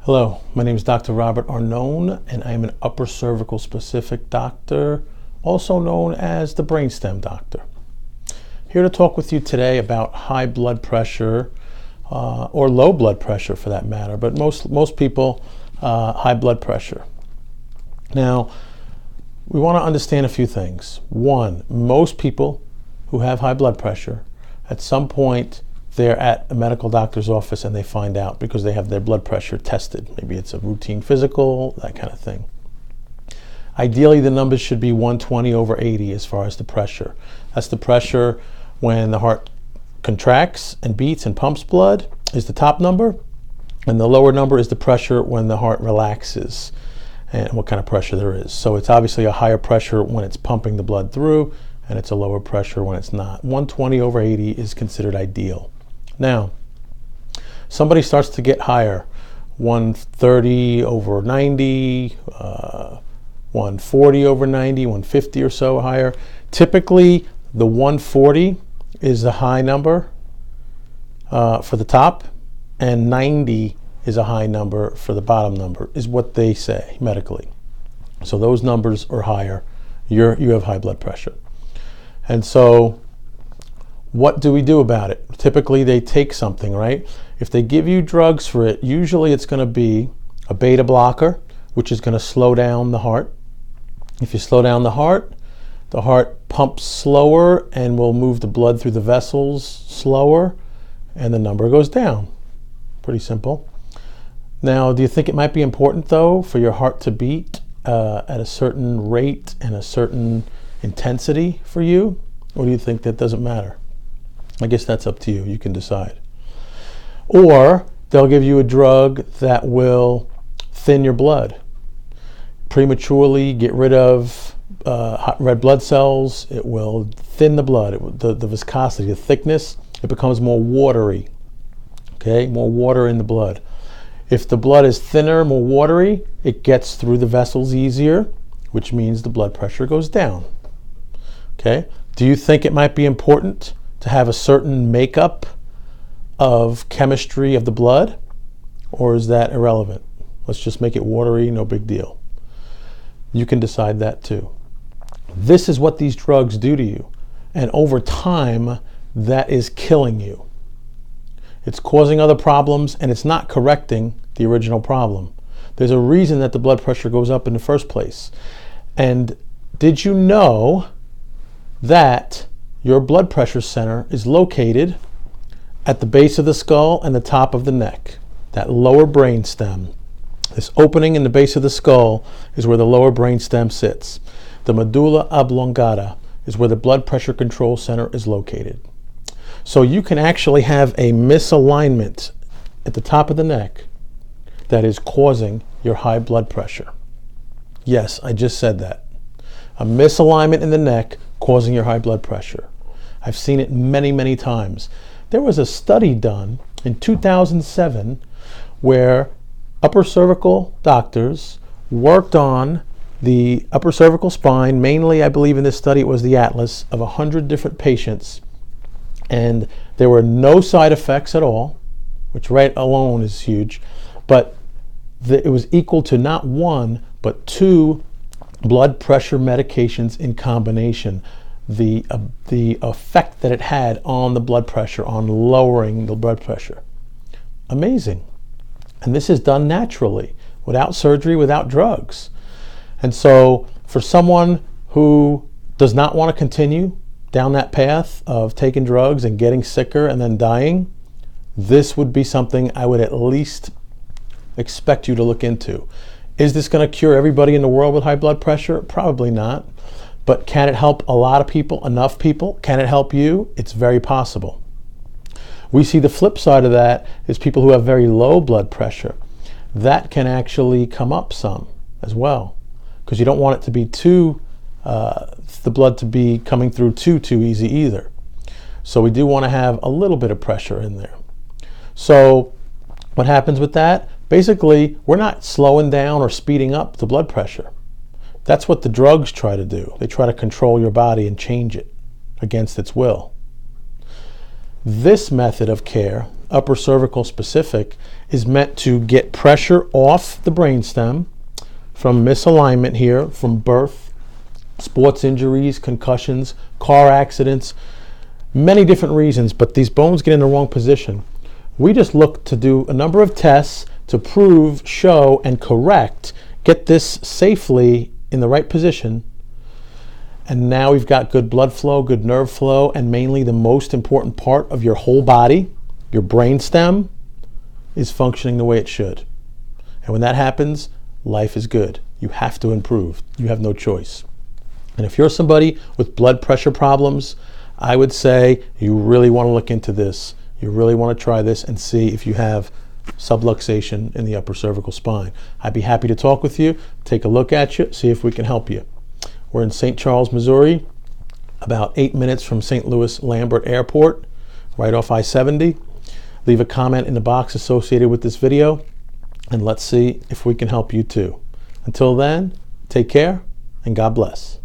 Hello, my name is Dr. Robert Arnone, and I am an upper cervical specific doctor, also known as the brainstem doctor. Here to talk with you today about high blood pressure, or low blood pressure for that matter, but most people, high blood pressure. Now, we want to understand a few things. One, most people who have high blood pressure, at some point, they're at a medical doctor's office and they find out because they have their blood pressure tested. Maybe it's a routine physical, that kind of thing. Ideally, the numbers should be 120/80 as far as the pressure. That's the pressure when the heart contracts and beats and pumps blood is the top number, and the lower number is the pressure when the heart relaxes and what kind of pressure there is. So it's obviously a higher pressure when it's pumping the blood through, and it's a lower pressure when it's not. 120/80 is considered ideal. Now, somebody starts to get higher, 130/90, 140/90, 150 or so higher. Typically, the 140 is the high number for the top, and 90 is a high number for the bottom number, is what they say medically. So those numbers are higher. You have high blood pressure. And so what do we do about it? Typically they take something, right? If they give you drugs for it, usually it's going to be a beta blocker, which is going to slow down the heart. If you slow down the heart pumps slower and will move the blood through the vessels slower, and the number goes down. Pretty simple. Now, do you think it might be important, though, for your heart to beat at a certain rate and a certain intensity for you? Or do you think that doesn't matter? I guess that's up to you. You can decide. Or they'll give you a drug that will thin your blood, prematurely get rid of red blood cells. It will thin the blood, the viscosity, the thickness. It becomes more watery. Okay, more water in the blood. If the blood is thinner, more watery, it gets through the vessels easier, which means the blood pressure goes down. Okay, do you think it might be important to have a certain makeup of chemistry of the blood, or is that irrelevant? Let's just make it watery, no big deal. You can decide that too. This is what these drugs do to you, and over time, that is killing you. It's causing other problems, and it's not correcting the original problem. There's a reason that the blood pressure goes up in the first place. And did you know that your blood pressure center is located at the base of the skull and the top of the neck, that lower brain stem? This opening in the base of the skull is where the lower brain stem sits. The medulla oblongata is where the blood pressure control center is located. So you can actually have a misalignment at the top of the neck that is causing your high blood pressure. Yes, I just said that. A misalignment in the neck causing your high blood pressure. I've seen it many, many times. There was a study done in 2007 where upper cervical doctors worked on the upper cervical spine. Mainly, I believe in this study it was the atlas of 100 different patients, and there were no side effects at all, which right alone is huge, but it was equal to not one but two blood pressure medications in combination. The effect that it had on the blood pressure, on lowering the blood pressure. Amazing. And this is done naturally, without surgery, without drugs. And so for someone who does not want to continue down that path of taking drugs and getting sicker and then dying, this would be something I would at least expect you to look into. Is this going to cure everybody in the world with high blood pressure? Probably not. But can it help a lot of people, enough people? Can it help you? It's very possible. We see the flip side of that is people who have very low blood pressure. That can actually come up some as well, because you don't want it to be the blood to be coming through too easy either. So we do want to have a little bit of pressure in there. So what happens with that? Basically, we're not slowing down or speeding up the blood pressure. That's what the drugs try to do. They try to control your body and change it against its will. This method of care, upper cervical specific, is meant to get pressure off the brainstem from misalignment here, from birth, sports injuries, concussions, car accidents, many different reasons, but these bones get in the wrong position. We just look to do a number of tests to prove, show, and correct, get this safely in the right position. And now we've got good blood flow, good nerve flow, and mainly the most important part of your whole body, your brainstem, is functioning the way it should. And when that happens, life is good. You have to improve. You have no choice. And if you're somebody with blood pressure problems, I would say you really want to look into this. You really want to try this and see if you have subluxation in the upper cervical spine. I'd be happy to talk with you, take a look at you, see if we can help you. We're in St. Charles, Missouri, about 8 minutes from St. Louis Lambert Airport, right off I-70. Leave a comment in the box associated with this video, and let's see if we can help you too. Until then, take care and God bless.